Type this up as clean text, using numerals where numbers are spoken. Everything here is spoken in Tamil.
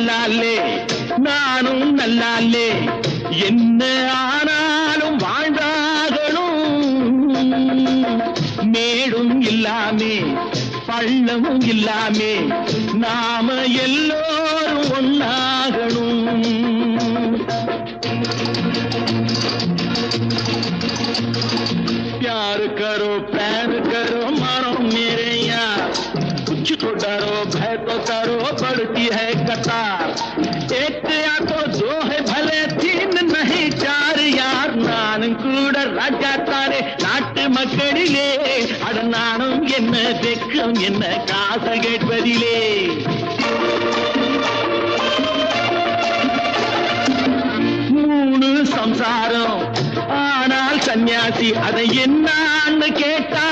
நல்லாலே நானும் நல்லாலே என்ன ஆனாலும் வாழ்ந்தாகணும் மேடும் இல்லாமே பள்ளமும் இல்லாமே நாம எல்லோரும் ஒன்னாகணும் प्यार करो प्यार करो मानो मेरे यार कुछ तो डरो भय तो करो बढ़ती है कतार एक या तो दो है भले तीन नहीं चार यार नानुम கூட ராஜா தானே நாட்டு மக்களிலே அட நானும் என்ன வெக்கம் என்ன காசு கேட்பதிலே மூணு சம்சாரம் ஆனால் சன்னியாசி அதை என்னான்னு கேட்டா